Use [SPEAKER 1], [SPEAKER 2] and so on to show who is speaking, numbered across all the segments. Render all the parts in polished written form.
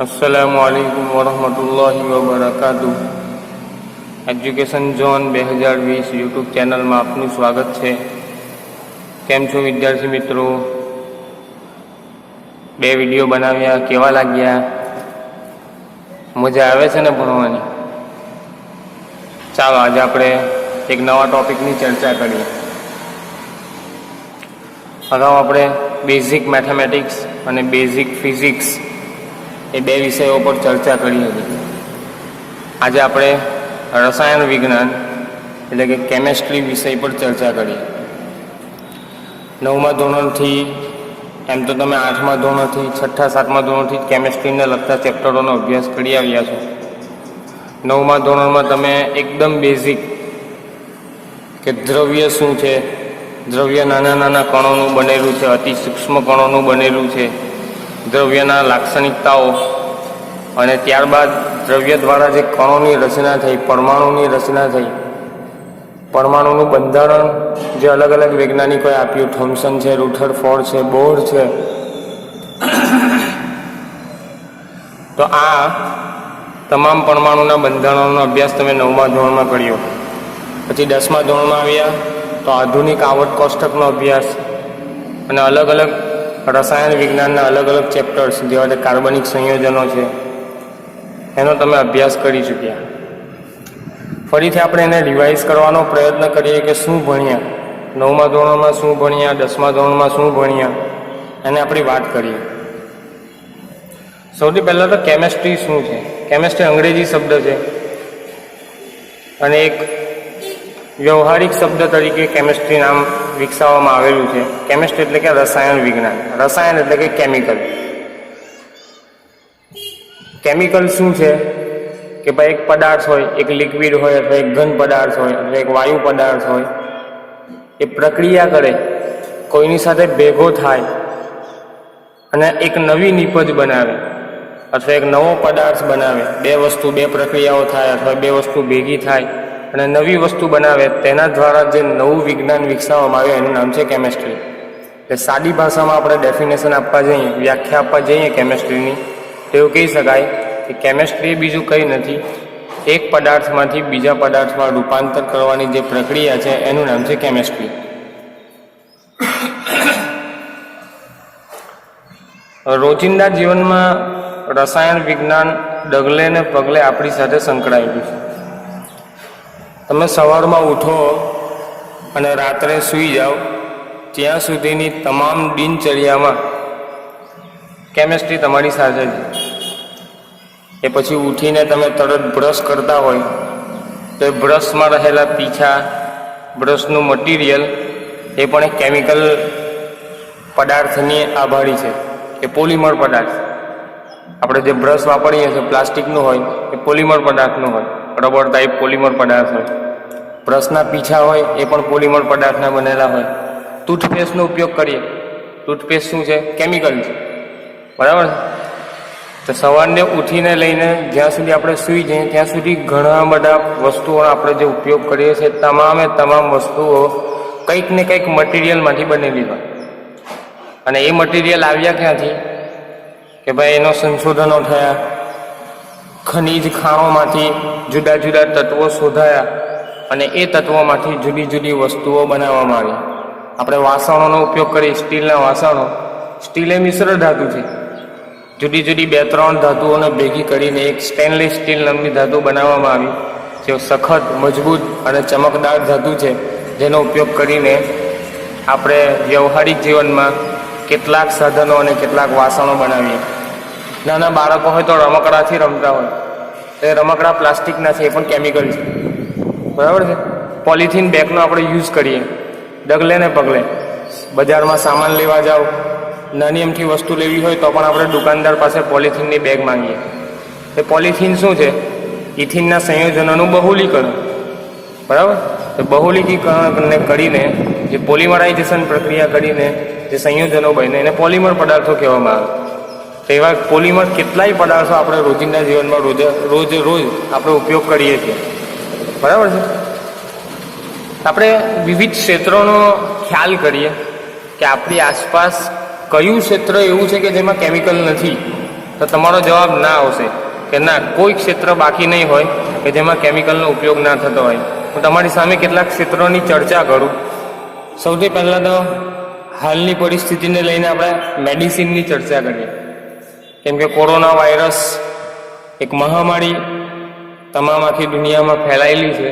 [SPEAKER 1] अस्सलामुअलैकुम वरहमतुल्लाहि वबरकातुह। Education zone 2020 YouTube channel में आपનું स्वागत है। केम छो विद्यार्थी मित्रों? बे विडियो बनाव्या केवा लाग्या? मजा आवे छे ने भणवानी? चालो आज आपणे एक नवा टॉपिकनी चर्चा करीए। अगाऊ आपणे बेसिक मैथमेटिक्स और बेसिक फिजिक्स ए बे विषयों पर चर्चा करी हती। आज आपणे रसायन विज्ञान एटले के केमिस्ट्री विषय पर चर्चा करीए। 9मा धोरणथी एम तो तमे 8मा धोरणथी 6ठा 7मा धोरणथी केमिस्ट्री ने लगता चेप्टरों अभ्यास करी आव्या छो। 9मा धोरणमां तमे एकदम बेसिक के द्रव्य शुं छे, द्रव्य नाना नाना कणोनुं बनेलुं छे, अति सूक्ष्म कणोनुं बनेलुं छे, द्रव्यना लाक्षणिकताओं अने त्यारबाद द्रव्य द्वारा जे कणोनी रचना थई, परमाणुनी रचना थई, परमाणुनुं बंधारण जे अलग अलग वैज्ञानिकोए आप्युं, थॉम्सन छे, रुथरफोर्ड छे, बोहर छे। तो आ तमाम परमाणुना बंधारणनो अभ्यास तमे 9मा धोरणमां कर्यो। पछी 10मा धोरणमां आव्या तो आधुनिक आवृत्त कोष्टकनो अभ्यास अने अलग अलग रसायन विज्ञान अलग अलग चेप्टर्स जेवा के कार्बनिक संयोजनों है एनो तमे अभ्यास करी चूक्या। फरीथी आपणे एने रिवाइज करवानो प्रयत्न करीए के शुं भण्या, 9मा धोरणमां शुं भण्या, 10मा धोरणमां शुं भण्या, एने आपणी वात करीए। सौथी पहेला तो केमिस्ट्री शुं छे? केमिस्ट्री अंग्रेजी शब्द है अने एक व्यवहारिक शब्द तरीके केमिस्ट्री नाम विकसाववामां आवेलुं छे। केमिस्ट्री एटले के रसायन विज्ञान, रसायन एटले के केमिकल। केमिकल शुं छे के भाई एक पदार्थ होय, एक लिक्विड होय अथवा एक घन पदार्थ होय अथवा एक वायु पदार्थ होय, ए प्रक्रिया करे, कोईनी साथे भेगो थाय अने एक नवी निपज बनावे अथवा एक नवो पदार्थ बनावे। बे वस्तु, बे प्रक्रियाओ थाय अथवा बे वस्तु भेगी थाय અને નવી વસ્તુ બનાવે, તેના દ્વારા જે નવું વિજ્ઞાન વિકસાવવામાં આવે એનું નામ છે કેમિસ્ટ્રી। એટલે સાદી ભાષામાં આપણે ડેફિનેશન આપવા જઈએ, વ્યાખ્યા આપવા જઈએ કેમિસ્ટ્રીની, તો એવું કહી શકાય કે કેમિસ્ટ્રી બીજું કંઈ નથી, એક પદાર્થમાંથી બીજા પદાર્થમાં રૂપાંતર કરવાની જે પ્રક્રિયા છે એનું નામ છે કેમિસ્ટ્રી। રોજિંદા જીવનમાં રસાયણ વિજ્ઞાન ડગલે ને પગલે આપણી સાથે સંકળાયેલું છે। તમે સવારમાં ઉઠો અને રાત્રે સૂઈ જાઓ ત્યાં સુધીની તમામ દિનચર્યામાં કેમિસ્ટ્રી તમારી સાથે છે। એ પછી ઉઠીને તમે તરત બ્રશ કરતા હોય તો એ બ્રશમાં રહેલા પીછા, બ્રશનું મટીરિયલ એ પણ એક કેમિકલ પદાર્થની આભારી છે, એ પોલિમર પદાર્થ। આપણે જે બ્રશ વાપરીએ છીએ પ્લાસ્ટિકનું હોય એ પોલિમર પદાર્થનું હોય, રબર ટાઈપ પોલિમર પદાર્થ હોય। બ્રશના પીછા હોય એ પણ પોલિમર પદાર્થના બનેલા હોય। ટૂથપેસ્ટનો ઉપયોગ કરીએ, ટૂથપેસ્ટ શું છે? કેમિકલ છે, બરાબર છે? તો સવારને ઉઠીને લઈને જ્યાં સુધી આપણે સૂઈ જઈએ ત્યાં સુધી ઘણા બધા વસ્તુઓ આપણે જે ઉપયોગ કરીએ છીએ તમામે તમામ વસ્તુઓ કંઈક ને કંઈક મટીરિયલમાંથી બનેલી હોય। અને એ મટીરિયલ આવ્યા ક્યાંથી? કે ભાઈ એનો સંશોધનો થયા, ખનિજ ખાણોમાંથી જુદા જુદા તત્વો શોધાયા અને એ તત્વોમાંથી જુદી જુદી વસ્તુઓ બનાવવામાં આવી। આપણે વાસણોનો ઉપયોગ કરીએ, સ્ટીલના વાસણો, સ્ટીલ એ મિશ્ર ધાતુ છે। જુદી જુદી 2-3 ધાતુઓને ભેગી કરીને એક સ્ટેનલેસ સ્ટીલ નામની ધાતુ બનાવવામાં આવી, જે સખત, મજબૂત અને ચમકદાર ધાતુ છે, જેનો ઉપયોગ કરીને આપણે વ્યવહારિક જીવનમાં કેટલાક સાધનો અને કેટલાક વાસણો બનાવીએ। નાના બાળકો હોય તો રમકડાથી રમતા હોય તો એ રમકડા પ્લાસ્ટિકના છે, એ પણ કેમિકલ છે, બરાબર છે? પોલિથીન બેગનો આપણે યુઝ કરીએ ડગલે ને પગલે। બજારમાં સામાન લેવા જાઓ, નાની અમથી વસ્તુ લેવી હોય તો પણ આપણે દુકાનદાર પાસે પોલિથીનની બેગ માંગીએ। એ પોલિથીન શું છે? ઇથિનના સંયોજનોનું બહુલીકરણ, બરાબર? તો બહુલીકરણ કરીને જે પોલિમરાઇઝેશન પ્રક્રિયા કરીને જે સંયોજનો બને એને પોલિમર પદાર્થો કહેવામાં આવે। તો એવા પોલિમર કેટલાય પદાર્થો આપણે રોજિંદા જીવનમાં રોજ આપણે ઉપયોગ કરીએ છીએ, બરાબર છે? આપણે વિવિધ ક્ષેત્રોનો ખ્યાલ કરીએ કે આપણી આસપાસ કયું ક્ષેત્ર એવું છે કે જેમાં કેમિકલ નથી, તો તમારો જવાબ ના આવશે કે ના, કોઈ ક્ષેત્ર બાકી નહીં હોય કે જેમાં કેમિકલનો ઉપયોગ ના થતો હોય. હું તમારી સામે કેટલાક ક્ષેત્રોની ચર્ચા કરું. સૌથી પહેલાં તો હાલની પરિસ્થિતિને લઈને આપણે મેડિસિનની ચર્ચા કરીએ. કેમ કે કોરોના વાયરસ એક મહામારી તમામ આખી દુનિયામાં ફેલાયેલી છે.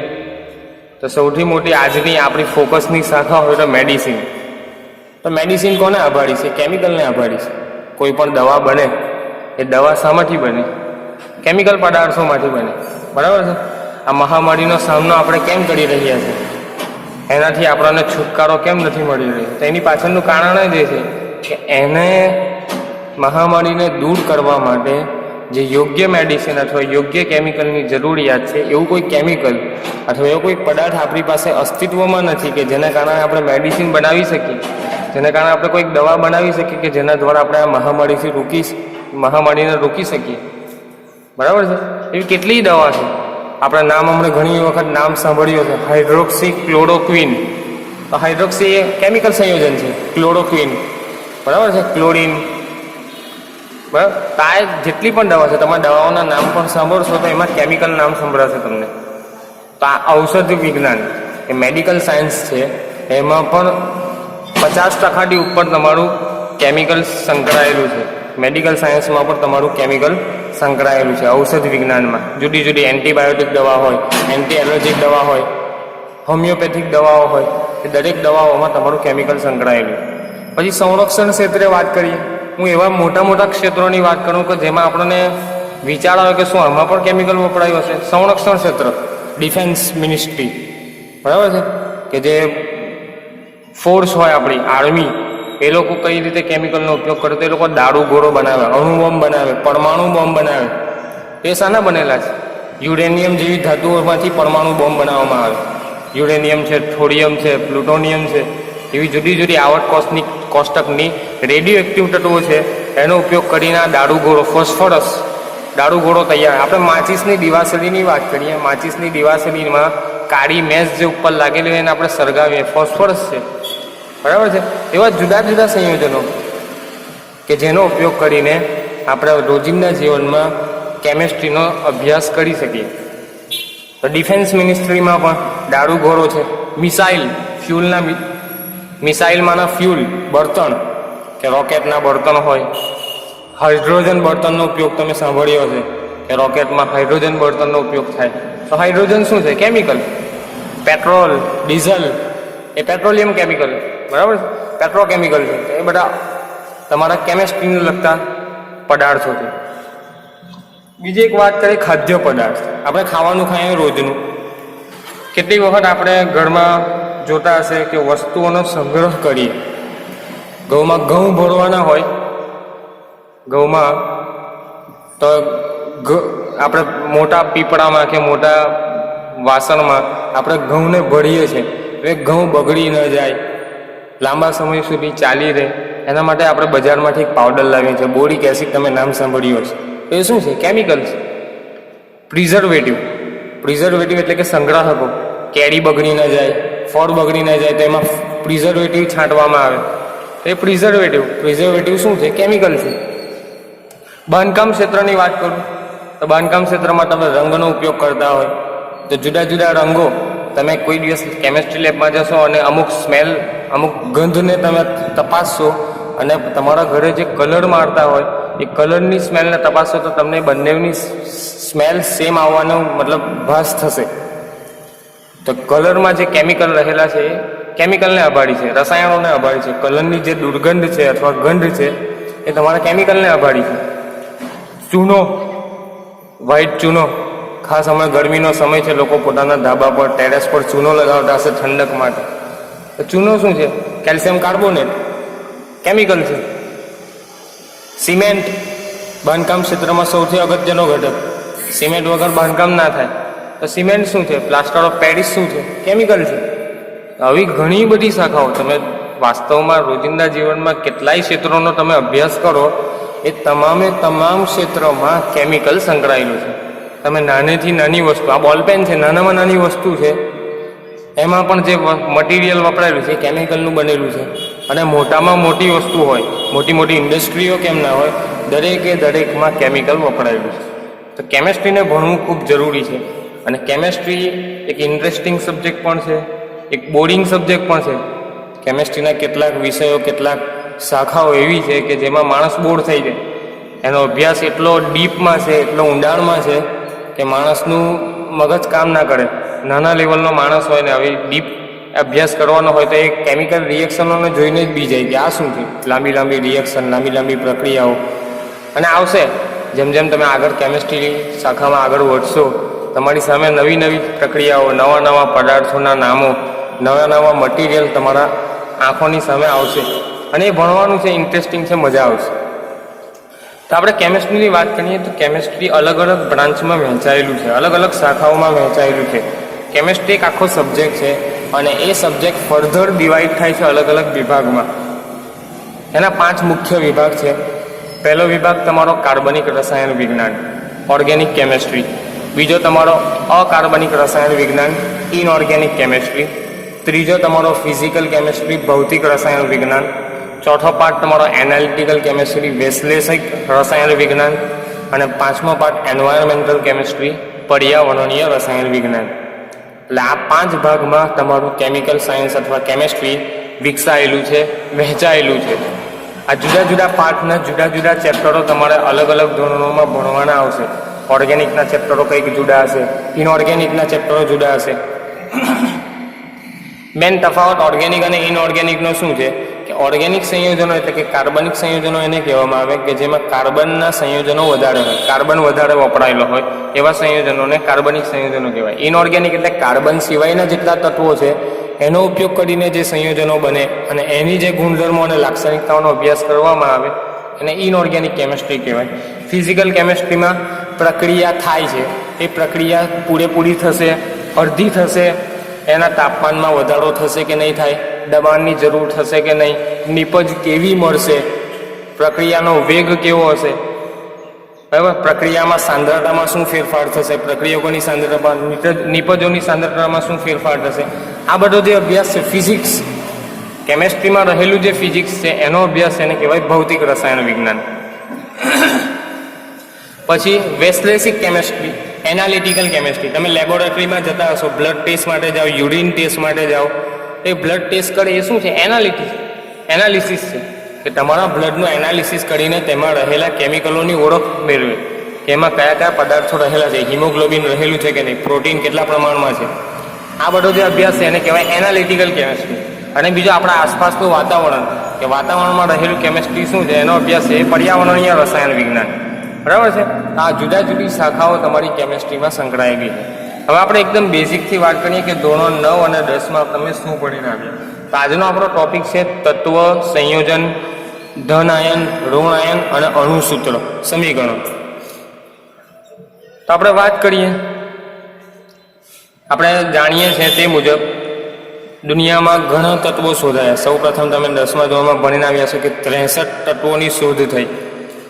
[SPEAKER 1] તો સૌથી મોટી આજની આપણી ફોકસની શાખા હોય તો મેડિસિન. તો મેડિસિન કોને આભારી છે? કેમિકલને આભારી છે. કોઈ પણ દવા બને એ દવા શામાંથી બને? કેમિકલ પદાર્થોમાંથી બને. બરાબર છે. આ મહામારીનો સામનો આપણે કેમ કરી રહ્યા છીએ? એનાથી આપણને છુટકારો કેમ નથી મળી રહ્યો? તો એની પાછળનું કારણ જ એ છે કે એને મહામારીને દૂર કરવા માટે જે યોગ્ય મેડિસિન અથવા યોગ્ય કેમિકલની જરૂરિયાત છે એવું કોઈ કેમિકલ અથવા એવો કોઈ પદાર્થ આપણી પાસે અસ્તિત્વમાં નથી કે જેના કારણે આપણે મેડિસિન બનાવી શકીએ, જેના કારણે આપણે કોઈક દવા બનાવી શકીએ કે જેના દ્વારા આપણે આ મહામારીને રોકી શકીએ. બરાબર છે. એવી કેટલી દવા છે. આપણે નામ હમણાં ઘણી વખત નામ સાંભળ્યું છે, હાઇડ્રોક્સી ક્લોરોક્વિન. તો હાઇડ્રોક્સી એ કેમિકલ સંયોજન છે. ક્લોરોક્વિન, બરાબર છે, ક્લોરીન. બરાબર. તો આ જેટલી પણ દવા છે, તમે દવાઓના નામ પણ સાંભળશો તો એમાં કેમિકલ નામ સંભળાશે તમને. તો આ ઔષધ વિજ્ઞાન એ મેડિકલ સાયન્સ છે, એમાં પણ 50% ઉપર તમારું કેમિકલ સંકળાયેલું છે. મેડિકલ સાયન્સમાં પણ તમારું કેમિકલ સંકળાયેલું છે. ઔષધ વિજ્ઞાનમાં જુદી જુદી એન્ટીબાયોટિક દવા હોય, એન્ટી એલર્જીક દવા હોય, હોમિયોપેથિક દવાઓ હોય, એ દરેક દવાઓમાં તમારું કેમિકલ સંકળાયેલું. પછી સંરક્ષણ ક્ષેત્રે વાત કરીએ. હું એવા મોટા મોટા ક્ષેત્રોની વાત કરું કે જેમાં આપણને વિચાર આવે કે શું આમાં પણ કેમિકલ વપરાયું હશે. સંરક્ષણ ક્ષેત્ર, ડિફેન્સ મિનિસ્ટ્રી, બરાબર છે, કે જે ફોર્સ હોય આપણી આર્મી, એ લોકો કઈ રીતે કેમિકલનો ઉપયોગ કરે? તો એ લોકો દારૂ ગોળો બનાવે, અણુબોમ્બ બનાવે, પરમાણુ બોમ્બ બનાવે. એ શાના બનેલા છે? યુરેનિયમ જેવી ધાતુઓમાંથી પરમાણુ બોમ્બ બનાવવામાં આવે. યુરેનિયમ છે, થોડિયમ છે, પ્લુટોનિયમ છે, એવી જુદી જુદી આવર્ત કોષ્ટકની રેડિયો એક્ટિવ તત્વો છે, એનો ઉપયોગ કરીને આ દારૂ ગોળો, ફોસ્ફરસ દારૂ ગોળો તૈયાર. આપણે માચિસની દિવાસળીની વાત કરીએ. માચિસની દિવાસળીમાં કાળી મેસ જે ઉપર લાગેલી હોય એને આપણે સળગાવીએ, ફોસ્ફરસ છે. બરાબર છે. એવા જુદા જુદા સંયોજનો કે જેનો ઉપયોગ કરીને આપણે રોજિંદા જીવનમાં કેમિસ્ટ્રીનો અભ્યાસ કરી શકીએ. તો ડિફેન્સ મિનિસ્ટ્રીમાં પણ દારૂ ગોળો છે. મિસાઇલ, ફ્યુલના મિસાઇલમાંના ફ્યુલ, બળતણ કે રોકેટના બળતણ હોય. હાઇડ્રોજન બળતણનો ઉપયોગ તમે સાંભળ્યો છે કે રોકેટમાં હાઇડ્રોજન બળતણનો ઉપયોગ થાય. તો હાઇડ્રોજન શું છે? કેમિકલ. પેટ્રોલ, ડીઝલ એ પેટ્રોલિયમ કેમિકલ, બરાબર છે, પેટ્રોકેમિકલ છે. એ બધા તમારા કેમિસ્ટ્રીને લગતા પદાર્થો છે. બીજી એક વાત કરીએ ખાદ્ય પદાર્થ. આપણે ખાવાનું ખાઈએ રોજનું. કેટલી વખત આપણે ઘરમાં જોતા હશે કે વસ્તુઓનો સંગ્રહ કરીએ. ઘઉંમાં ઘઉં ભરવાના હોય, ઘઉંમાં તો આપણે મોટા પીપળામાં કે મોટા વાસણમાં આપણે ઘઉંને ભરીએ છીએ. એ ઘઉં બગડી ન જાય, લાંબા સમય સુધી ચાલી રહે, એના માટે આપણે બજારમાંથી એક પાવડર લાવીએ છીએ, બોરિક એસિડ. તમે નામ સાંભળ્યું હશે. એ શું છે? કેમિકલ છે. પ્રિઝર્વેટિવ. પ્રિઝર્વેટિવ એટલે કે સંગ્રાહકો. કેરી બગડી ન જાય, ફળ બગડી ન જાય તો એમાં પ્રિઝર્વેટિવ છાંટવામાં આવે. એ પ્રિઝર્વેટિવ શું છે? કેમિકલ છે. બાંધકામ ક્ષેત્રની વાત કરું તો બાંધકામ ક્ષેત્રમાં તમે રંગનો ઉપયોગ કરતા હોય તો જુદા જુદા રંગો તમે કોઈ દિવસ કેમિસ્ટ્રી લેબમાં જશો અને અમુક સ્મેલ, અમુક ગંધને તમે તપાસશો અને તમારા ઘરે જે કલર મારતા હોય એ કલરની સ્મેલને તપાસશો તો તમને બંનેની સ્મેલ સેમ આવવાનો મતલબ ભાસ થશે. તો કલરમાં જે કેમિકલ રહેલા છે એ કેમિકલને આભારી છે, રસાયણોને આભારી છે. કલરની જે દુર્ગંધ છે અથવા ગંધ છે એ તમારા કેમિકલને આભારી છે. ચૂનો, વ્હાઈટ ચૂનો, ખાસ હમણાં ગરમીનો સમય છે, લોકો પોતાના ધાબા પર, ટેરેસ પર ચૂનો લગાવતા હશે ઠંડક માટે. તો ચૂનો શું છે? કેલ્શિયમ કાર્બોનેટ, કેમિકલ છે. સિમેન્ટ, બાંધકામ ક્ષેત્રમાં સૌથી અગત્યનો ઘટક. સિમેન્ટ વગર બાંધકામ ના થાય. તો સિમેન્ટ શું છે? પ્લાસ્ટર ઓફ પેરિસ શું છે? કેમિકલ છે. આવી ઘણી બધી શાખાઓ. તમે વાસ્તવમાં રોજિંદા જીવનમાં કેટલાય ક્ષેત્રોનો તમે અભ્યાસ કરો, એ તમામે તમામ ક્ષેત્રોમાં કેમિકલ સંકળાયેલું છે. તમે નાનેથી નાની વસ્તુ, આ બોલપેન છે, નાનામાં નાની વસ્તુ છે, એમાં પણ જે મટીરિયલ વપરાયેલું છે એ કેમિકલનું બનેલું છે. અને મોટામાં મોટી વસ્તુ હોય, મોટી મોટી ઇન્ડસ્ટ્રીઓ કેમ ના હોય, દરેકમાં કેમિકલ વપરાયેલું છે. તો કેમેસ્ટ્રીને ભણવું ખૂબ જરૂરી છે. અને કેમેસ્ટ્રી એક ઇન્ટરેસ્ટિંગ સબ્જેક્ટ પણ છે, એક બોરિંગ સબ્જેક્ટ પણ છે. કેમેસ્ટ્રીના કેટલાક વિષયો, કેટલાક શાખાઓ એવી છે કે જેમાં માણસ બોર થઈ જાય. એનો અભ્યાસ એટલો ડીપમાં છે, એટલો ઊંડાણમાં છે કે માણસનું મગજ કામ ના કરે. નાના લેવલનો માણસ હોય ને આવી ડીપ અભ્યાસ કરવાનો હોય તો એ કેમિકલ રિએક્શનોને જોઈને જ બી જાય કે આ શું છે, લાંબી રિએક્શન, લાંબી પ્રક્રિયાઓ. અને આવશે જેમ જેમ તમે આગળ કેમેસ્ટ્રી શાખામાં આગળ વધશો, તમારી સામે નવી પ્રક્રિયાઓ, નવા પદાર્થોના નામો, નવા મટીરિયલ તમારા આંખોની સામે આવશે. અને એ ભણવાનું છે, ઇન્ટરેસ્ટિંગ છે, મજા આવશે. તો આપણે કેમેસ્ટ્રીની વાત કરીએ તો કેમેસ્ટ્રી અલગ બ્રાન્ચમાં વહેંચાયેલું છે, અલગ શાખાઓમાં વહેંચાયેલું છે. કેમેસ્ટ્રી એક આખો સબ્જેક્ટ છે અને એ સબ્જેક્ટ ફર્ધર ડિવાઈડ થાય છે અલગ વિભાગમાં. એના 5 મુખ્ય વિભાગ છે. પહેલો વિભાગ તમારો કાર્બનિક રસાયણ વિજ્ઞાન, ઓર્ગેનિક કેમેસ્ટ્રી. બીજો તમારો અકાર્બનિક રસાયણ વિજ્ઞાન, ઇનઓર્ગેનિક કેમેસ્ટ્રી. ત્રીજો તમારો ફિઝિકલ કેમેસ્ટ્રી, ભૌતિક રસાયણ વિજ્ઞાન. ચોથો પાર્ટ તમારો એનાલિટિકલ કેમેસ્ટ્રી, વિશ્લેષક રસાયણ વિજ્ઞાન. અને 5મો પાર્ટ એન્વાયરમેન્ટલ કેમેસ્ટ્રી, પર્યાવરણીય રસાયણ વિજ્ઞાન. એટલે આ 5 ભાગમાં તમારું કેમિકલ સાયન્સ અથવા કેમેસ્ટ્રી વિકસાયેલું છે, વહેંચાયેલું છે. આ જુદા પાર્ટના જુદા ચેપ્ટરો તમારે અલગ ધોરણોમાં ભણવાના આવશે. ઓર્ગેનિકના ચેપ્ટરો કંઈક જુદા હશે, ઇનઓર્ગેનિકના ચેપ્ટરો જુદા હશે. મેન તફાવત ઓર્ગેનિક અને ઇનઓર્ગેનિકનો શું છે કે ઓર્ગેનિક સંયોજનો એટલે કે કાર્બનિક સંયોજનો એને કહેવામાં આવે કે જેમાં કાર્બનના સંયોજનો વધારે હોય, કાર્બન વધારે વપરાયેલો હોય એવા સંયોજનોને કાર્બનિક સંયોજનો કહેવાય. ઇનઓર્ગેનિક એટલે કાર્બન સિવાયના જેટલા તત્વો છે એનો ઉપયોગ કરીને જે સંયોજનો બને અને એની જે ગુણધર્મો અને લાક્ષણિકતાઓનો અભ્યાસ કરવામાં આવે એને ઇનઓર્ગેનિક કેમેસ્ટ્રી કહેવાય. ફિઝિકલ કેમેસ્ટ્રીમાં પ્રક્રિયા થાય છે, એ પ્રક્રિયા પૂરેપૂરી થશે, અડધી થશે, એના તાપમાનમાં વધારો થશે કે નહીં થાય, દબાણની જરૂર થશે કે નહીં, નિપજ કેવી મળશે, પ્રક્રિયાનો વેગ કેવો હશે, બરાબર, પ્રક્રિયામાં સાંદ્રતામાં શું ફેરફાર થશે, પ્રક્રિયકોની સાંદ્રતામાં, નિપજોની સાંદ્રતામાં શું ફેરફાર થશે. આ બધો જે અભ્યાસ છે ફિઝિક્સ, કેમેસ્ટ્રીમાં રહેલું જે ફિઝિક્સ છે એનો અભ્યાસ એને કહેવાય ભૌતિક રસાયણ વિજ્ઞાન. પછી વિશ્લેષિક કેમેસ્ટ્રી, એનાલિટિકલ કેમેસ્ટ્રી. તમે લેબોરેટરીમાં જતા હશો, બ્લડ ટેસ્ટ માટે જાઓ, યુરિન ટેસ્ટ માટે જાઓ, એ બ્લડ ટેસ્ટ કરે એ શું છે, એનાલિસિસ છે કે તમારા બ્લડનું એનાલિસિસ કરીને તેમાં રહેલા કેમિકલોની ઓળખ મેળવે કે એમાં કયા પદાર્થો રહેલા છે, હિમોગ્લોબિન રહેલું છે કે નહીં, પ્રોટીન કેટલા પ્રમાણમાં છે. આ બધો જે અભ્યાસ છે એને કહેવાય એનાલિટિકલ કેમેસ્ટ્રી. અને બીજું આપણા આસપાસનું વાતાવરણ, કે વાતાવરણમાં રહેલું કેમેસ્ટ્રી શું છે એનો અભ્યાસ છે એ પર્યાવરણીય રસાયણ વિજ્ઞાન. બરાબર છે. આ જુદી શાખાઓ તમારી કેમેસ્ટ્રીમાં સંકળાયેલી છે. હવે આપણે એકદમ બેઝિકથી વાત કરીએ કે ધોરણ 9 અને 10માં તમે શું ભણીને આવ્યા. તો આજનો આપણો ટોપિક છે તત્વ, સંયોજન, ધન આયન, ઋણ આયન અને અણુસૂત્ર, સમીકરણો. તો આપણે વાત કરીએ, આપણે જાણીએ છીએ તે મુજબ દુનિયામાં ઘણા તત્વો શોધાયા. સૌ પ્રથમ તમે 10મા ધોરણમાં ભણીને આવ્યા છો કે 63 તત્વોની શોધ થઈ.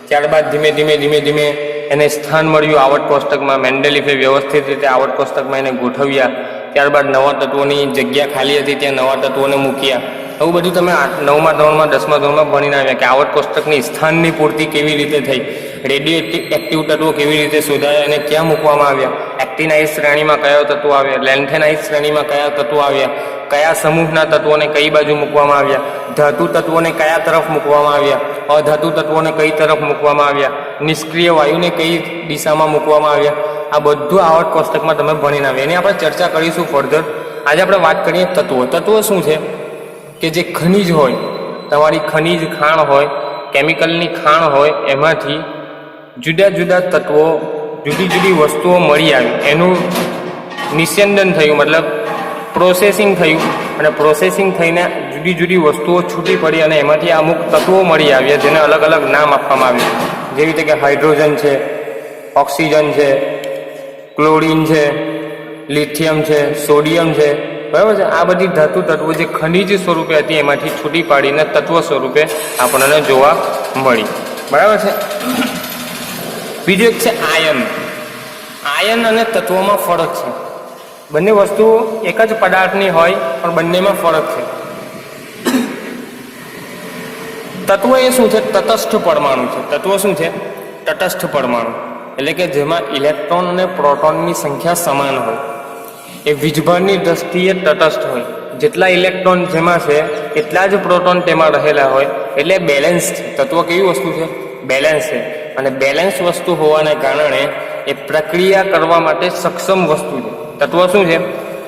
[SPEAKER 1] ત્યારબાદ ધીમે એને સ્થાન મળ્યું આવર્ત કોષ્ટકમાં. મેન્ડેલિફે વ્યવસ્થિત રીતે આવર્ત કોષ્ટકમાં એને ગોઠવ્યા. ત્યારબાદ નવા તત્વોની જગ્યા ખાલી હતી ત્યાં નવા તત્વોને મૂક્યા. એવું બધું તમે 9મા ધોરણમાં 10મા ધોરણમાં ભણીને આવ્યા કે આવર્ત કોષ્ટકની સ્થાનની પૂર્તિ કેવી રીતે થઈ, રેડિયો એક્ટિવ તત્વો કેવી રીતે શોધાયા અને ક્યાં મૂકવામાં આવ્યા, એક્ટિનાઇઝ શ્રેણીમાં કયા તત્વો આવ્યા, લેન્થેનાઇઝ શ્રેણીમાં કયા તત્વો આવ્યા, કયા સમૂહના તત્વોને કઈ બાજુ મૂકવામાં આવ્યા, ધાતુ તત્વોને કયા તરફ મૂકવામાં આવ્યા, અધાતુ તત્વોને કઈ તરફ મૂકવામાં આવ્યા, નિષ્ક્રિય વાયુને કઈ દિશામાં મૂકવામાં આવ્યા. આ બધું આવર્ત કોષ્ટકમાં તમે ભણીને આવ્યા. એની આપણે ચર્ચા કરીશું ફર્ધર. આજે આપણે વાત કરીએ તત્વો શું છે કે જે ખનિજ હોય, તમારી ખનિજ ખાણ હોય, કેમિકલની ખાણ હોય, એમાંથી જુદા તત્વો, જુદી વસ્તુઓ મળી આવી, એનું નિસ્યંદન થયું, મતલબ પ્રોસેસિંગ થયું, અને પ્રોસેસિંગ થઈને જુદી વસ્તુઓ છૂટી પડી અને એમાંથી અમુક તત્વો મળી આવ્યા જેને અલગ નામ આપવામાં આવ્યું. જેવી રીતે કે હાઇડ્રોજન છે, ઓક્સિજન છે, ક્લોરીન છે, લિથિયમ છે, સોડિયમ છે, બરાબર છે. આ બધી ધાતુ તત્વો જે ખનિજ સ્વરૂપે હતી એમાંથી છૂટી પાડીને તત્વ સ્વરૂપે આપણને જોવા મળી. બરાબર છે. બીજું એક છે આયન. આયન અને તત્વોમાં ફરક છે. બંને વસ્તુઓ એક જ પદાર્થની હોય પણ બંનેમાં ફરક છે. તત્વ એ શું છે? તટસ્થ પરમાણુ છે. તત્વ શું છે? તટસ્થ પરમાણુ, એટલે કે જેમાં ઇલેક્ટ્રોન અને પ્રોટોનની સંખ્યા સમાન હોય, એ વીજભારની દ્રષ્ટિએ તટસ્થ હોય. જેટલા ઇલેક્ટ્રોન જેમાં છે એટલા જ પ્રોટોન તેમાં રહેલા હોય, એટલે બેલેન્સ છે. તત્વ કેવી વસ્તુ છે? બેલેન્સ છે. અને બેલેન્સ વસ્તુ હોવાને કારણે એ પ્રક્રિયા કરવા માટે સક્ષમ વસ્તુ છે. તત્વ શું છે?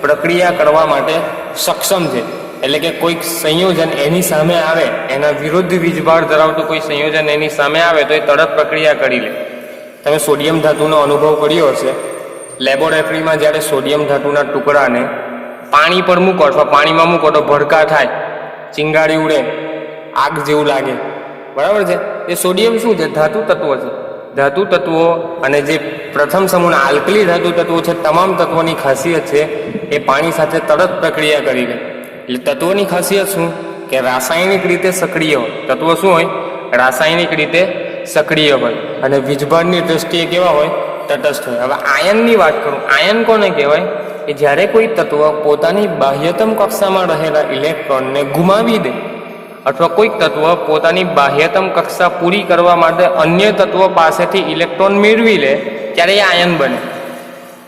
[SPEAKER 1] પ્રક્રિયા કરવા માટે સક્ષમ છે. એટલે કે કોઈક સંયોજન એની સામે આવે, એના વિરુદ્ધ વીજભાર ધરાવતું કોઈ સંયોજન એની સામે આવે તો એ તરત પ્રક્રિયા કરી લે. તમે સોડિયમ ધાતુનો અનુભવ કર્યો હશે. લેબોરેટરીમાં જ્યારે સોડિયમ ધાતુના ટુકડાને પાણી પર મૂકો અથવા પાણીમાં મૂકો તો ભડકા થાય, ચિંગારી ઉડે, આગ જેવું લાગે, બરાબર છે. એ સોડિયમ શું છે? ધાતુ તત્વ છે. ધાતુ તત્વો અને જે પ્રથમ સમૂહના આલ્કલી ધાતુ તત્વો છે, તમામ તત્વોની ખાસિયત છે એ પાણી સાથે તરત પ્રક્રિયા કરી લે. એટલે તત્વોની ખાસિયત શું? કે રાસાયણિક રીતે સક્રિય હોય. તત્વો શું હોય? રાસાયણિક રીતે સક્રિય હોય અને વીજભારની દ્રષ્ટિએ કેવા હોય? તટસ્થ હોય. હવે આયનની વાત કરું. આયન કોને કહેવાય? કે જ્યારે કોઈ તત્વ પોતાની બાહ્યતમ કક્ષામાં રહેલા ઇલેક્ટ્રોનને ગુમાવી દે અથવા કોઈક તત્વ પોતાની બાહ્યતમ કક્ષા પૂરી કરવા માટે અન્ય તત્વ પાસેથી ઇલેક્ટ્રોન મેળવી લે ત્યારે એ આયન બને.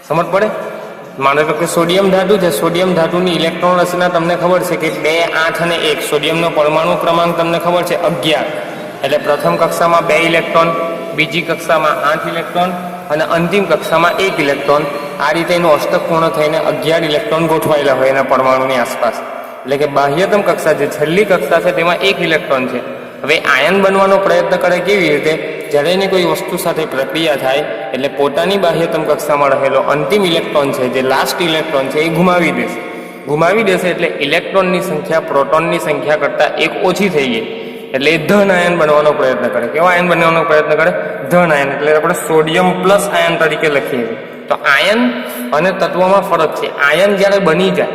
[SPEAKER 1] સમજ પડે? માનો કે સોડિયમ ધાતુ છે. સોડિયમ ધાતુની ઇલેક્ટ્રોન રચના તમને ખબર છે કે 2, 8 અને 1. સોડિયમનો પરમાણુ ક્રમાંક તમને ખબર છે 11. એટલે પ્રથમ કક્ષામાં 2 ઇલેક્ટ્રોન, બીજી કક્ષામાં 8 ઇલેક્ટ્રોન અને અંતિમ કક્ષામાં 1 ઇલેક્ટ્રોન. આ રીતે એનું અષ્ટક પૂર્ણ થઈને 11 ઇલેક્ટ્રોન ગોઠવાયેલા હોય એના પરમાણુની આસપાસ. એટલે કે બાહ્યતમ કક્ષા જે છેલ્લી કક્ષા છે તેમાં 1 ઇલેક્ટ્રોન છે. હવે આયન બનવાનો પ્રયત્ન કરે કેવી રીતે? જ્યારે એની કોઈ વસ્તુ સાથે પ્રક્રિયા થાય એટલે પોતાની બાહ્યતમ કક્ષામાં રહેલો અંતિમ ઇલેક્ટ્રોન છે, જે લાસ્ટ ઇલેક્ટ્રોન છે, એ ગુમાવી દેશે. એટલે ઇલેક્ટ્રોનની સંખ્યા પ્રોટોનની સંખ્યા કરતાં 1 ઓછી થઈ ગઈ. એટલે એ ધન આયન બનવાનો પ્રયત્ન કરે. કેવા આયન બનવાનો પ્રયત્ન કરે? ધન આયન. એટલે આપણે સોડિયમ પ્લસ આયન તરીકે લખીએ છીએ. તો આયન અને તત્વમાં ફરક છે. આયન જ્યારે બની જાય,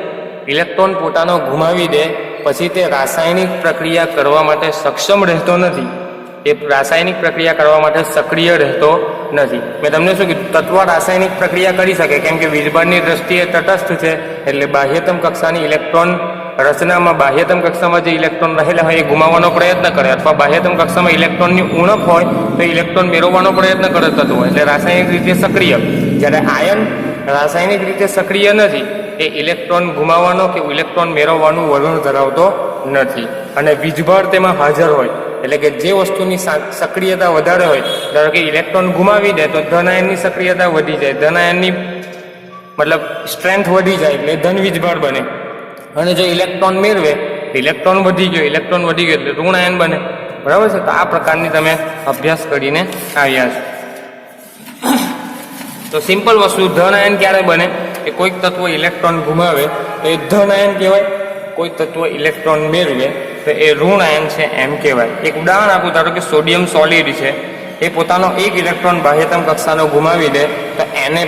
[SPEAKER 1] ઇલેક્ટ્રોન પોતાનો ગુમાવી દે પછી તે રાસાયણિક પ્રક્રિયા કરવા માટે સક્ષમ રહેતો નથી. એ રાસાયણિક પ્રક્રિયા કરવા માટે સક્રિય રહેતો નથી. મેં તમને શું કીધું? તત્વ રાસાયણિક પ્રક્રિયા કરી શકે કેમ કે વીજભારની દ્રષ્ટિએ તટસ્થ છે. એટલે બાહ્યતમ કક્ષાની ઇલેક્ટ્રોન રચનામાં બાહ્યતમ કક્ષામાં જે ઇલેક્ટ્રોન રહેલા હોય એ ગુમાવવાનો પ્રયત્ન કરે, અથવા બાહ્યતમ કક્ષામાં ઇલેક્ટ્રોનની ઉણપ હોય તો ઇલેક્ટ્રોન મેળવવાનો પ્રયત્ન કરે તત્વ, એટલે રાસાયણિક રીતે સક્રિય. જ્યારે આયન રાસાયણિક રીતે સક્રિય નથી, એ ઇલેક્ટ્રોન ગુમાવવાનો કે ઇલેક્ટ્રોન મેળવવાનું વલણ ધરાવતો નથી અને વીજભાર તેમાં હાજર હોય. એટલે કે જે વસ્તુની સક્રિયતા વધારે હોય, ધારો કે ઇલેક્ટ્રોન ગુમાવી દે તો ધન આયનની સક્રિયતા વધી જાય, ધન આયનની મતલબ સ્ટ્રેન્થ વધી જાય એટલે ધન વીજભાર બને. અને જો ઇલેક્ટ્રોન મેળવે, ઇલેક્ટ્રોન વધી ગયો એટલે ઋણ આયન બને. બરાબર છે? તો આ પ્રકારની તમે અભ્યાસ કરીને આવ્યા છો. તો સિમ્પલ વસ્તુ, ધન આયન ક્યારે બને? કે કોઈક તત્વ ઇલેક્ટ્રોન ગુમાવે તો એ ધન આયન કહેવાય, કોઈ તત્વ ઇલેક્ટ્રોન મેળવે તો એ ઋણ આયન છે એમ કહેવાય. એક ઉદાહરણ આપું. ધારો કે સોડિયમ સોલિડ છે, એ પોતાનો 1 ઇલેક્ટ્રોન બાહ્યતમ કક્ષાનો ગુમાવી દે તો Na+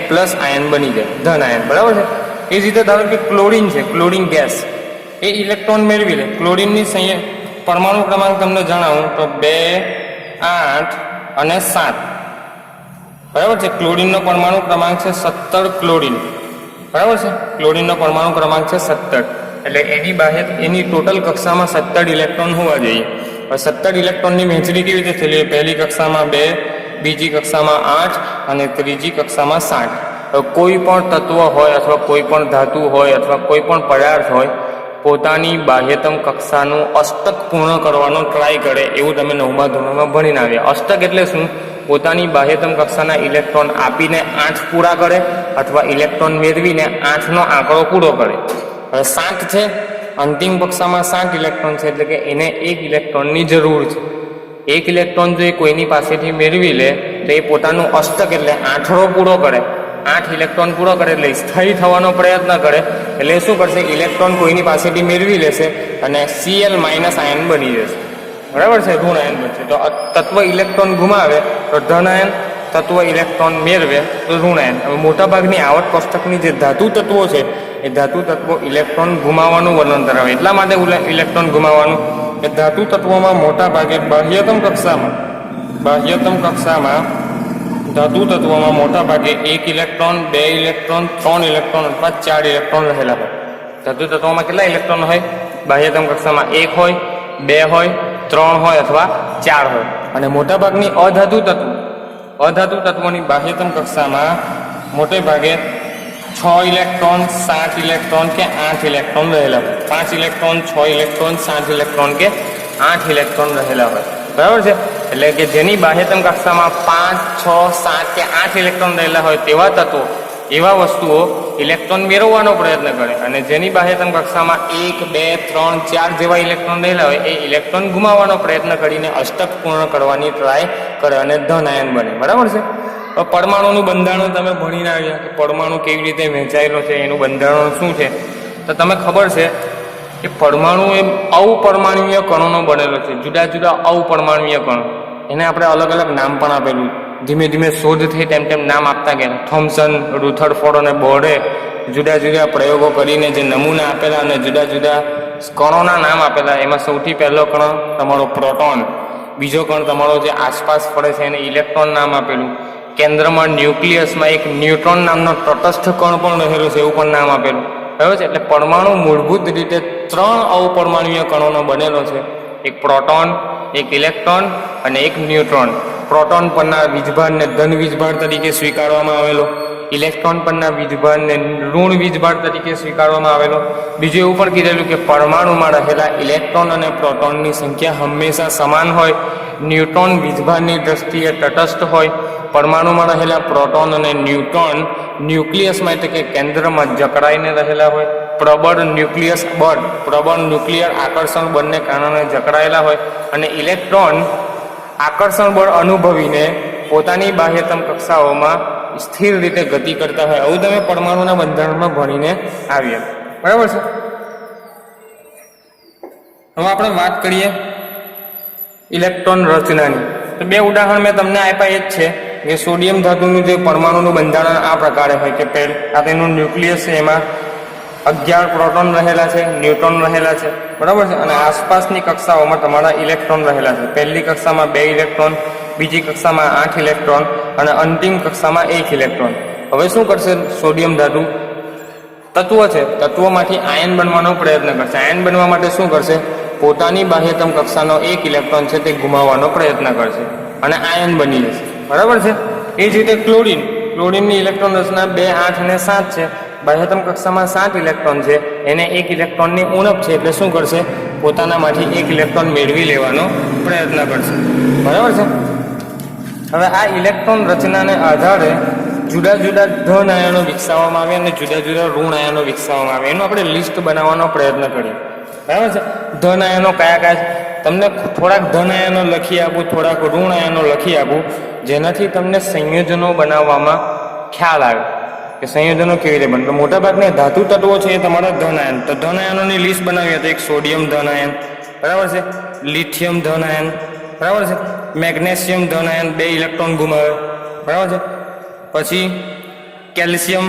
[SPEAKER 1] આયન બની જાય, ધન આયન. બરાબર છે? એ જ રીતે ધારો કે ક્લોરીન છે, ક્લોરીન ગેસ, એ ઇલેક્ટ્રોન મેળવી લે. ક્લોરીનની પરમાણુ ક્રમાંક તમને જણાવું તો 2, 8 અને 7. બરાબર છે? ક્લોરીનનો પરમાણુ ક્રમાંક છે 17 ક્લોરીન. બરાબર છે? ક્લોરીનનો પરમાણુ ક્રમાંક છે 17. એટલે એની ટોટલ કક્ષામાં 17 ઇલેક્ટ્રોન હોવા જોઈએ. હવે 17 ઇલેક્ટ્રોનની વહેંચણી કેવી રીતે થયેલી? પહેલી કક્ષામાં 2, બીજી કક્ષામાં 8 અને ત્રીજી કક્ષામાં 7. કોઈ પણ તત્વ હોય અથવા કોઈ પણ ધાતુ હોય અથવા કોઈ પણ પદાર્થ હોય, પોતાની બાહ્યતમ કક્ષાનું અષ્ટક પૂર્ણ કરવાનો ટ્રાય કરે એવું તમે 9મા ધોરણમાં ભણીને આવ્યા. અષ્ટક એટલે શું? પોતાની બાહ્યતમ કક્ષાના ઇલેક્ટ્રોન આપીને 8 પૂરા કરે અથવા ઇલેક્ટ્રોન મેળવીને 8નો આંકડો પૂરો કરે. હવે 7 છે, અંતિમ કક્ષામાં 7 ઇલેક્ટ્રોન છે, એટલે કે એને 1 ઇલેક્ટ્રોનની જરૂર છે. 1 ઇલેક્ટ્રોન જો એ કોઈની પાસેથી મેળવી લે તો એ પોતાનું અષ્ટક એટલે 8રો પૂરો કરે. 8 ઇલેક્ટ્રોન પૂરો કરે એટલે સ્થાયી થવાનો પ્રયત્ન કરે. એટલે શું કરશે? ઇલેક્ટ્રોન કોઈની પાસેથી મેળવી લેશે અને Cl- આયન બની જશે. બરાબર છે? ઋણ આયન બનશે. તો તત્વ ઇલેક્ટ્રોન ગુમાવે તો ધન આયન, તત્વ ઇલેક્ટ્રોન મેળવે તો ઋણ આયન. હવે મોટાભાગની આવર્ત કોષ્ટકની જે ધાતુ તત્વો છે, એ ધાતુ તત્વો ઇલેક્ટ્રોન ગુમાવવાનું વર્ણન ધરાવે. એટલા માટે ઇલેક્ટ્રોન ગુમાવવાનું કે ધાતુ તત્વોમાં મોટા ભાગે બાહ્યતમ કક્ષામાં ધાતુ તત્વોમાં મોટા ભાગે 1 ઇલેક્ટ્રોન, 2 ઇલેક્ટ્રોન, 3 ઇલેક્ટ્રોન અથવા 4 ઇલેક્ટ્રોન રહેલા હોય. ધાતુ તત્વોમાં કેટલા ઇલેક્ટ્રોન હોય? બાહ્યતમ કક્ષામાં 1 હોય, 2 હોય, 3 હોય અથવા 4 હોય. અને મોટાભાગની અધાતુ તત્વોની બાહ્યતમ કક્ષામાં મોટે ભાગે 6 ઇલેક્ટ્રોન 7 ઇલેક્ટ્રોન કે 8 ઇલેક્ટ્રોન રહેલા હોય. 5 ઇલેક્ટ્રોન 6 ઇલેક્ટ્રોન 7 ઇલેક્ટ્રોન કે 8 ઇલેક્ટ્રોન રહેલા હોય. બરાબર છે. એટલે કે જેની બાહ્યતમ કક્ષામાં 5 6 7 કે 8 ઇલેક્ટ્રોન રહેલા હોય તેવા તત્વો, એવા વસ્તુઓ ઇલેક્ટ્રોન મેળવવાનો પ્રયત્ન કરે, અને જેની બાહ્યતમ કક્ષામાં 1 2 3 4 જેવા ઇલેક્ટ્રોન રહેલા હોય એ ઇલેક્ટ્રોન ગુમાવવાનો પ્રયત્ન કરીને અષ્ટક પૂર્ણ કરવાની ટ્રાય કરે અને ધન આયન બને. બરાબર છે. પરમાણુનું બંધારણ તમે ભણીને આવ્યા કે પરમાણુ કેવી રીતે વહેંચાયેલો છે, એનું બંધારણ શું છે. તો તમે ખબર છે કે પરમાણુ એ અવપરમાણુય કણોનો બનેલો છે. જુદા જુદા અવપરમાણુય કણો, એને આપણે અલગ અલગ નામ પણ આપેલું. ધીમે ધીમે શોધ થઈ તેમ નામ આપતા ગયા. થોમ્સન, રુથરફોર્ડ અને બોર્ડે જુદા જુદા પ્રયોગો કરીને જે નમૂના આપેલા અને જુદા જુદા કણોના નામ આપેલા. એમાં સૌથી પહેલો કણ તમારો પ્રોટોન, બીજો કણ તમારો જે આસપાસ ફરે છે એને ઇલેક્ટ્રોન નામ આપેલું. કેન્દ્રમાં ન્યુક્લિયસમાં એક ન્યુટ્રોન નામનો તટસ્થ કણ પણ રહેલો છે, એવું પણ નામ આપેલું. બરાબર છે. એટલે પરમાણુ મૂળભૂત રીતે 3 અવપરમાણુય કણોનો બનેલો છે. એક પ્રોટોન, એક ઇલેક્ટ્રોન અને એક ન્યુટ્રોન. પ્રોટોન પરના વીજભારને ધન વીજભાર તરીકે સ્વીકારવામાં આવેલો, ઇલેક્ટ્રોન પરના વીજભારને ઋણ વીજભાર તરીકે સ્વીકારવામાં આવેલો. બીજું એવું પણ કીધેલું કે પરમાણુમાં રહેલા ઇલેક્ટ્રોન અને પ્રોટોનની સંખ્યા હંમેશા સમાન હોય. ન્યુટ્રોન વીજભારની દ્રષ્ટિએ તટસ્થ હોય. પરમાણુમાં રહેલા પ્રોટોન અને ન્યુટ્રોન ન્યુક્લિયસમાં એટલે કે કેન્દ્રમાં જકડાઈને રહેલા હોય. પ્રબળ ન્યુક્લિયર આકર્ષણ બળને કારણે જકડાયેલા હોય. અને ઇલેક્ટ્રોન આકર્ષણ બળ અનુભવીને પોતાની બાહ્યતમ કક્ષાઓમાં સ્થિર રીતે ગતિ કરતા હોય. આવું તમે પરમાણુના બંધારણમાં ભણીને આવ્યા. બરાબર છે. હવે આપણે વાત કરીએ ઇલેક્ટ્રોન રચનાની. તો 2 ઉદાહરણ મેં તમને આપ્યા એ જ છે કે સોડિયમ ધાતુનું જે પરમાણુનું બંધારણ આ પ્રકારે હોય કે આ તેનું ન્યુક્લિયસ છે, એમાં 11 પ્રોટોન રહેલા છે, ન્યુટ્રોન રહેલા છે. બરાબર છે. અને આસપાસની કક્ષાઓમાં તમારા ઇલેક્ટ્રોન રહેલા છે. પહેલી કક્ષામાં 2 ઇલેક્ટ્રોન, બીજી કક્ષામાં 8 ઇલેક્ટ્રોન અને અંતિમ કક્ષામાં 1 ઇલેક્ટ્રોન. હવે શું કરશે સોડિયમ ધાતુ? તત્વ છે, તત્વોમાંથી આયન બનવાનો પ્રયત્ન કરશે. આયન બનવા માટે શું કરશે? પોતાની બાહ્યતમ કક્ષાનો 1 ઇલેક્ટ્રોન છે તે ગુમાવવાનો પ્રયત્ન કરશે અને આયન બની જશે. બરાબર છે. એ જ રીતે ક્લોરીનની ઇલેક્ટ્રોન રચના 2 8 અને 7 છે. બાહ્યતમ કક્ષામાં 7 ઇલેક્ટ્રોન છે, એને 1 ઇલેક્ટ્રોનની ઉણપ છે, એટલે શું કરશે? પોતાનામાંથી 1 ઇલેક્ટ્રોન મેળવી લેવાનો પ્રયત્ન કરશે. બરાબર છે. હવે આ ઇલેક્ટ્રોન રચનાને આધારે જુદા જુદા ધન આયનો વિકસાવવામાં આવે અને જુદા જુદા ઋણ આયનો વિકસાવવામાં આવે. એનું આપણે લિસ્ટ બનાવવાનો પ્રયત્ન કરીએ. બરાબર છે. ધન આયનો કયા કયા છે? તમને થોડાક ધન આયનો લખી આપું, થોડાક ઋણ આયનો લખી આપું, જેનાથી તમને સંયોજનો બનાવવામાં ખ્યાલ આવે કે સંયોજનો કેવી રીતે બને. તો મોટાભાગના ધાતુ તત્વો છે એ તમારા ધન આયન. તો ધન આયનોની લિસ્ટ બનાવીએ તો એક સોડિયમ ધન આયન, બરાબર છે, લિથિયમ ધન આયન, બરાબર છે, મેગ્નેશિયમ ધન આયન 2 ઇલેક્ટ્રોન ગુમાવે, બરાબર છે. પછી કેલ્શિયમ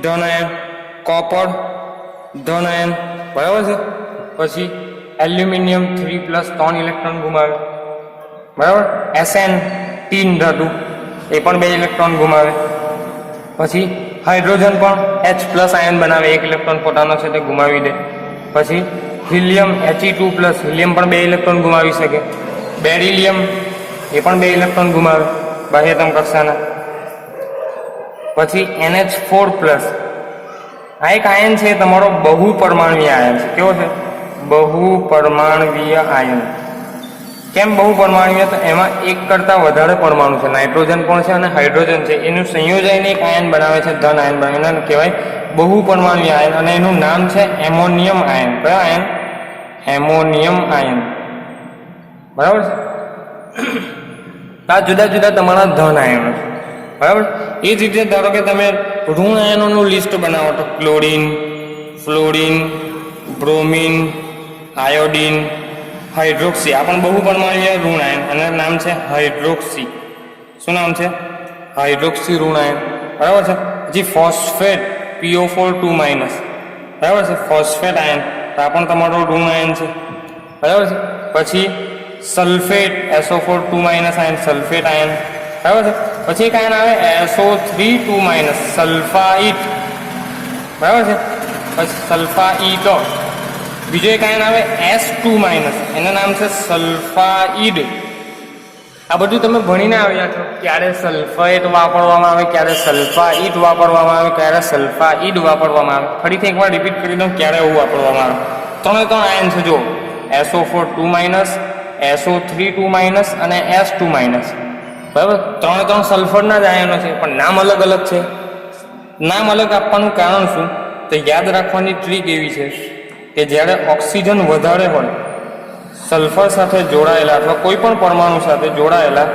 [SPEAKER 1] ધન આયન, કોપર ધન આયન, બરાબર છે. પછી એલ્યુમિનિયમ 3+ 3 ઇલેક્ટ્રોન ગુમાવે, બરાબર. Sn ટીન ધાતુ એ પણ 2 ઇલેક્ટ્રોન ગુમાવે. પછી હાઇડ્રોજન પણ H+ આયન બનાવે, 1 ઇલેક્ટ્રોન પોતાનો છે તે ગુમાવી દે. પછી હિલિયમ He2+, હિલિયમ પણ 2 ઇલેક્ટ્રોન ગુમાવી શકે. બેરિલિયમ એ પણ 2 ઇલેક્ટ્રોન ગુમાવે બાહ્યતમ કક્ષાના. પછી NH4+, આ એક આયન છે તમારો બહુપરમાણુય આયન છે. કેવો છે? બહુપરમાણુય આયન. કેમ બહુપરમાણુય? તો એમાં એક કરતાં વધારે પરમાણુ છે, નાઇટ્રોજન પણ છે અને હાઇડ્રોજન છે, એનું સંયોજન એક આયન બનાવે છે, ધન આયન બનાવે. એને કહેવાય બહુપરમાણુય આયન અને એનું નામ છે એમોનિયમ આયન. કયો આયન? Ammonium ion. બરાબર છે. આ જુદા જુદા તમારા ધન આયનો છે. બરાબર. એ જ રીતે ધારો કે તમે ઋણ આયનોનું લિસ્ટ બનાવો તો chlorine, fluorine, bromine, iodine, hydroxy, આ પણ બહુપરમાણુય ઋણ આયન અને નામ છે હાઇડ્રોક્સી. શું નામ છે? હાઇડ્રોક્સી ઋણ આયન. બરાબર છે. પછી ફોસ્ફેટ PO4 બરાબર છે, ફોસ્ફેટ આયન, આ પણ તમારો ઋણ આયન છે. બરાબર છે. પછી sulphate SO4 ion, sulphate ion. બરાબર છે. પછી એક આયન આવે SO3 સલ્ફાઇટ. બરાબર છે. પછી સલ્ફાઇટ, બીજો એક આયન આવે S2-, એનું નામ છે સલ્ફાઇડ. આ બધું તમે ભણીને આવ્યા છો. ક્યારે સલ્ફેટ વાપરવામાં આવે, ક્યારે સલ્ફાઇડ વાપરવામાં આવે, ક્યારે સલ્ફાઇડ વાપરવામાં આવે. ફરીથી એકવાર રિપીટ કરી દઉં ક્યારે એવું વાપરવામાં આવે. 3 આયન છે જો, SO4-, SO3-, અને S2-. બરાબર, 3 સલ્ફરના જ આયનો છે, પણ નામ અલગ અલગ છે. નામ અલગ આપવાનું કારણ શું? તો યાદ રાખવાની ટ્રીક એવી છે કે જ્યારે ઓક્સિજન વધારે હોય સલ્ફર સાથે જોડાયેલા અથવા કોઈ પણ પરમાણુ સાથે જોડાયેલા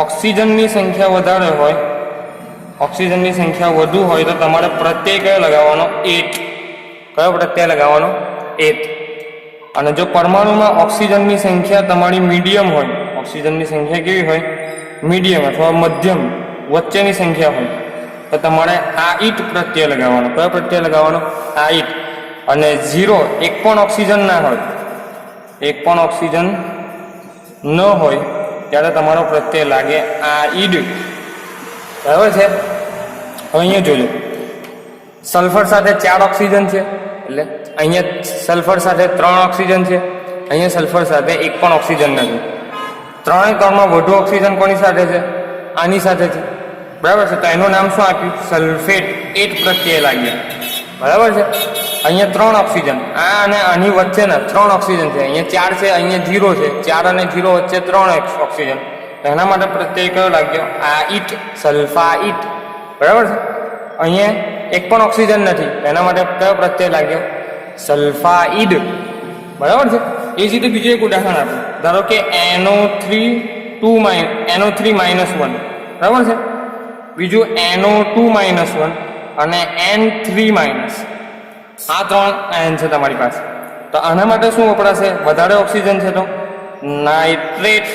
[SPEAKER 1] ઓક્સિજનની સંખ્યા વધારે હોય, ઓક્સિજનની સંખ્યા વધુ હોય તો તમારે પ્રત્યય કયો લગાવવાનો? 8. કયો પ્રત્યય લગાવવાનો? 8. અને જો પરમાણુમાં ઓક્સિજનની સંખ્યા તમારી મીડિયમ હોય, ઓક્સિજનની સંખ્યા કેવી હોય? મીડિયમ અથવા મધ્યમ વચ્ચેની સંખ્યા હોય તો તમારે આ ઈટ પ્રત્યય લગાવવાનો. કયો પ્રત્યય લગાવવાનો? આ ઈટ. અને 0, એક પણ ઓક્સિજન ના હોય, એક પણ ઓક્સિજન ન હોય ત્યારે તમારો પ્રત્યય લાગે આ ઈડ. બરાબર છે. હવે અહીંયા જોજો, સલ્ફર સાથે 4 ઓક્સિજન છે, એટલે અહીંયા સલ્ફર સાથે 3 ઓક્સિજન છે, અહીંયા સલ્ફર સાથે એક પણ ઓક્સિજન નથી. 3 વધુ ઓક્સિજન કોની સાથે છે? આની સાથે છે. બરાબર છે. તો એનું નામ શું આપ્યું? સલ્ફેટ. 8 પ્રત્યય લાગ્યા. બરાબર છે. અહીંયા 3 ઓક્સિજન, આ અને આની વચ્ચેના 3 ઓક્સિજન છે. અહીંયા 4 છે, અહીંયા 0 છે. 4 અને 0 વચ્ચે 3 ઓક્સિજન. એના માટે પ્રત્યય કયો લાગ્યો? આ ઈટ, સલ્ફાઇટ. બરાબર છે. અહીંયા એક પણ ઓક્સિજન નથી, એના માટે કયો પ્રત્યય લાગ્યો? સલ્ફાઇડ. બરાબર છે. એ જ રીતે બીજું એક ઉદાહરણ આપો. ધારો કે NO3-1. બરાબર છે. બીજું NO2-1 અને N3-. આ 3 આયન છે તમારી પાસે. તો આના માટે શું વપરાશે? વધારે ઓક્સિજન છે તો નાઇટ્રેટ.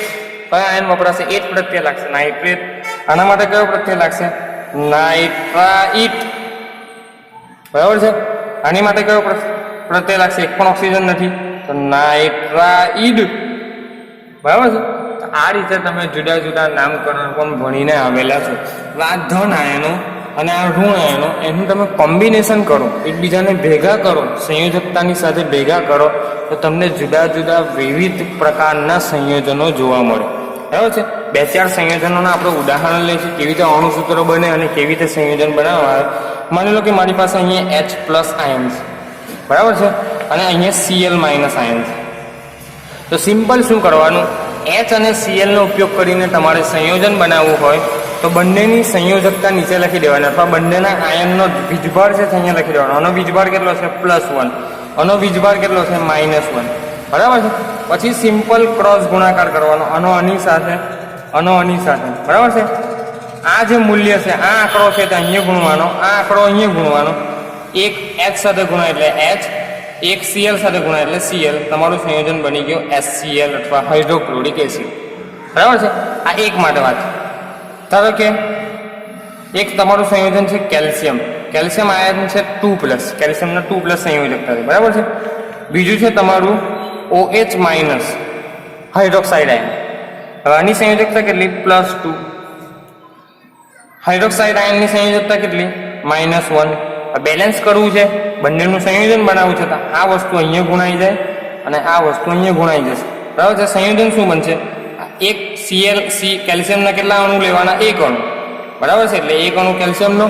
[SPEAKER 1] કયા આયન વપરાશે? 8 પ્રત્યય લાગશે, નાઇટ્રેટ. આના માટે કયો પ્રત્યય લાગશે? નાઇટ્રાઇટ. બરાબર છે. આની માટે કયો પ્રત્યય લાગશે? એક પણ ઓક્સિજન નથી તો નાઇટ્રાઇડ. બરાબર છે. આ રીતે તમે જુદા જુદા નામકરણ પણ ભણીને આવેલા છો. આ ધન આયનો અને આ ઋણ આયનો, એનું તમે કોમ્બિનેશન કરો, એકબીજાને ભેગા કરો, સંયોજકતાની સાથે ભેગા કરો તો તમને જુદા જુદા વિવિધ પ્રકારના સંયોજનો જોવા મળે. બરાબર છે. 2-4 સંયોજનોના આપણે ઉદાહરણ લઈશું, કેવી રીતે અણુસૂત્રો બને અને કેવી રીતે સંયોજન બનાવવામાં આવે. માની લો કે મારી પાસે અહીંયા H+ આયન છે. બરાબર છે. અને અહીંયા Cl- આયન છે. તો સિમ્પલ શું કરવાનું? H અને Cl નો ઉપયોગ કરીને તમારે સંયોજન બનાવવું હોય તો બંનેની સંયોજકતા નીચે લખી દેવાની, અથવા બંનેના આયનનો વીજભાર છે અહીંયા લખી દેવાનો. આનો વીજભાર કેટલો છે? +1. આનો વીજભાર કેટલો છે? -1. બરાબર છે. પછી સિમ્પલ ક્રોસ ગુણાકાર કરવાનો, આનો આની સાથે, આનો આની સાથે. બરાબર છે. આ જે મૂલ્ય છે, આ આંકડો છે તે અહીંયા ગુણવાનો, આ આંકડો અહીંયા ગુણવાનો. એક H સાથે ગુણાય એટલે H, એક Cl સાથે ગુણાય એટલે Cl. તમારું સંયોજન બની ગયું HCl અથવા હાઇડ્રોક્લોરિક એસિડ. બરાબર છે. આ એક માટે વાત. ધારો કે એક તમારું સંયોજન છે કેલ્શિયમ. કેલ્શિયમ આયન છે 2+, કેલ્શિયમના 2+ સંયોજકતા છે. બરાબર છે. બીજું છે તમારું OH- હાઇડ્રોક્સાઇડ આયન. હવે આની સંયોજકતા કેટલી? +2. હાઇડ્રોક્સાઇડ આયનની સંયોજકતા કેટલી? -1. બેલેન્સ કરવું છે, બંનેનું સંયોજન બનાવવું છે તો આ વસ્તુ અહીંયા ગુણાઈ જાય અને આ વસ્તુ અહીંયા ગુણાઈ જશે. બરાબર છે. સંયોજન શું બનશે? એક કેલ્શિયમના કેટલા અણુ લેવાના? 1 અણુ. બરાબર છે. એટલે 1 અણુ કેલ્શિયમનો.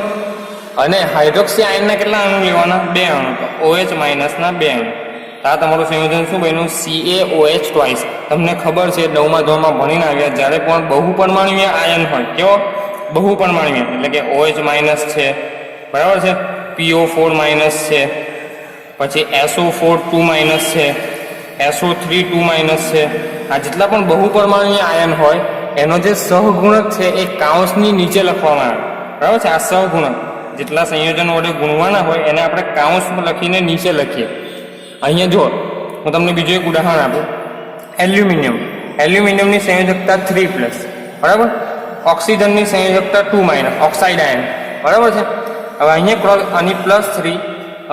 [SPEAKER 1] અને હાઇડ્રોક્સી આયનના કેટલા અણુ લેવાના? 2 અણુ. તો OH- ના 2 અણુ. આ તમારું સંયોજન શું બન્યું? CaOH twice. તમને ખબર છે 9મા ધોરણમાં ભણીને આવ્યા, જ્યારે પણ બહુપરમાણુય આયન હોય, કેવો? બહુપરમાણુય, એટલે કે OH- છે. બરાબર છે. PO4- છે, પછી SO4-2- છે, SO3-2- છે. આ જેટલા પણ બહુપરમાણુય આયન હોય એનો જે સહગુણક છે એ કાઉન્સની નીચે લખવામાં આવે. બરાબર છે. આ સહગુણક જેટલા સંયોજનો વડે ગુણવાના હોય એને આપણે કાઉન્સમાં લખીને નીચે લખીએ. અહીંયા જો હું તમને બીજું એક ઉદાહરણ આપું. એલ્યુમિનિયમ. એલ્યુમિનિયમની સંયોજકતા 3+. બરાબર. ઓક્સિજનની સંયોજકતા 2-, ઓક્સાઇડ આયન. બરાબર છે. હવે અહીંયા આની +3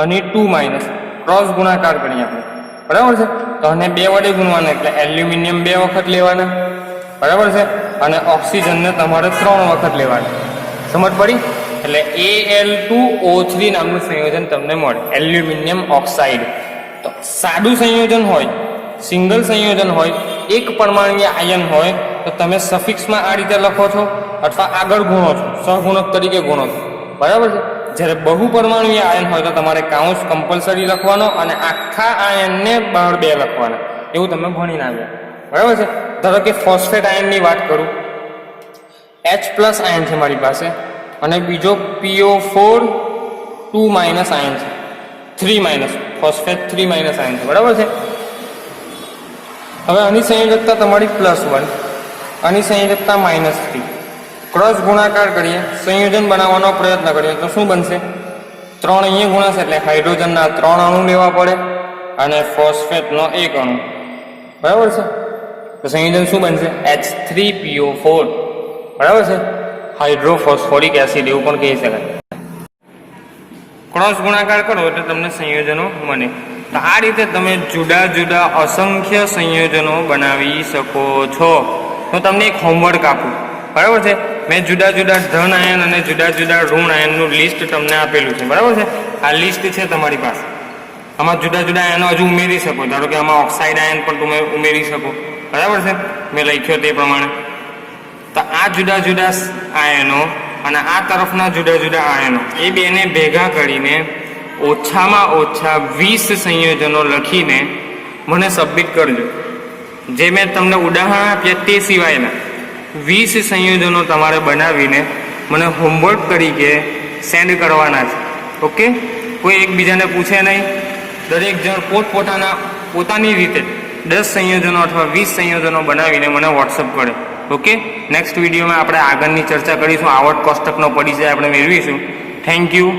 [SPEAKER 1] અને 2- ક્રોસ ગુણાકાર કરીએ આપણે. બરાબર છે. તો આને 2 વડે ગુણવાના એટલે એલ્યુમિનિયમ 2 વખત લેવાના. બરાબર છે. અને ઓક્સિજનને તમારે 3 વખત લેવાના. સમજ પડી? એટલે Al2O3 નામનું સંયોજન તમને મળે, એલ્યુમિનિયમ ઓક્સાઇડ. તો સાદું સંયોજન હોય, સિંગલ સંયોજન હોય, એક પરમાણુય આયન હોય તો તમે સફિક્સમાં આ રીતે લખો છો અથવા આગળ ગુણો છો, સહગુણક તરીકે ગુણો છો, બરાબર છે. જ્યારે બહુ પરમાણુય આયન હોય તો તમારે કાઉન્સ કમ્પલસરી લખવાનો અને આખા આયનને બહાર 2 લખવાના, એવું તમે ભણીને આવ્યા, બરાબર છે. ધારો કે ફોસ્ફેટ આયનની વાત કરું, H+ આયન છે મારી પાસે અને બીજો PO4 2- આયન છે, 3- ફોસ્ફેટ 3- આયન છે, બરાબર છે. હવે આની સંયોજકતા તમારી +1, આની સંયોજકતા -3. ક્રોસ ગુણાકાર કરીએ, સંયોજન બનાવવાનો પ્રયત્ન કરીએ તો શું બનશે? 3 અહીંયા ગુણાશે એટલે હાઇડ્રોજનના 3 અણુ લેવા પડે અને ફોસ્ફેટનો 1 અણુ, બરાબર છે. તો સંયોજન શું બનશે? H3PO4, બરાબર છે. હાઇડ્રોફોસ્ફોરિક એસિડ એવું પણ કહી શકાય. ક્રોસ ગુણાકાર કરો એટલે તમને સંયોજનો મળે. તો આ રીતે તમે જુદા જુદા અસંખ્ય સંયોજનો બનાવી શકો છો. હું તમને એક હોમવર્ક આપું, બરાબર છે. મેં જુદા જુદા ધન આયન અને જુદા જુદા ઋણ આયનનું લિસ્ટ તમને આપેલું છે, બરાબર છે. આ લિસ્ટ છે તમારી પાસે. આમાં જુદા જુદા આયનો હજુ ઉમેરી શકો. ધારો કે આમાં ઓક્સાઇડ આયન પણ તમે ઉમેરી શકો, બરાબર છે. મેં લખ્યો તે પ્રમાણે. તો આ જુદા જુદા આયનો અને આ તરફના જુદા જુદા આયનો એ બેને ભેગા કરીને ઓછામાં ઓછા 20 સંયોજનો લખીને મને સબમિટ કરજો. જે મેં તમને ઉદાહરણ આપ્યા તે સિવાયના 20 સંયોજનો તમારે બનાવીને મને હોમવર્ક તરીકે સેન્ડ કરવાના છે. ઓકે? કોઈ એકબીજાને પૂછે નહીં, દરેક જણ પોતાની રીતે 10 સંયોજનો અથવા 20 સંયોજનો બનાવીને મને વોટ્સઅપ કરે. ઓકે? નેક્સ્ટ વિડીયોમાં આપણે આગળની ચર્ચા કરીશું, આવર્ત કોષ્ટકનો પરિચય આપણે મેળવીશું. Thank you.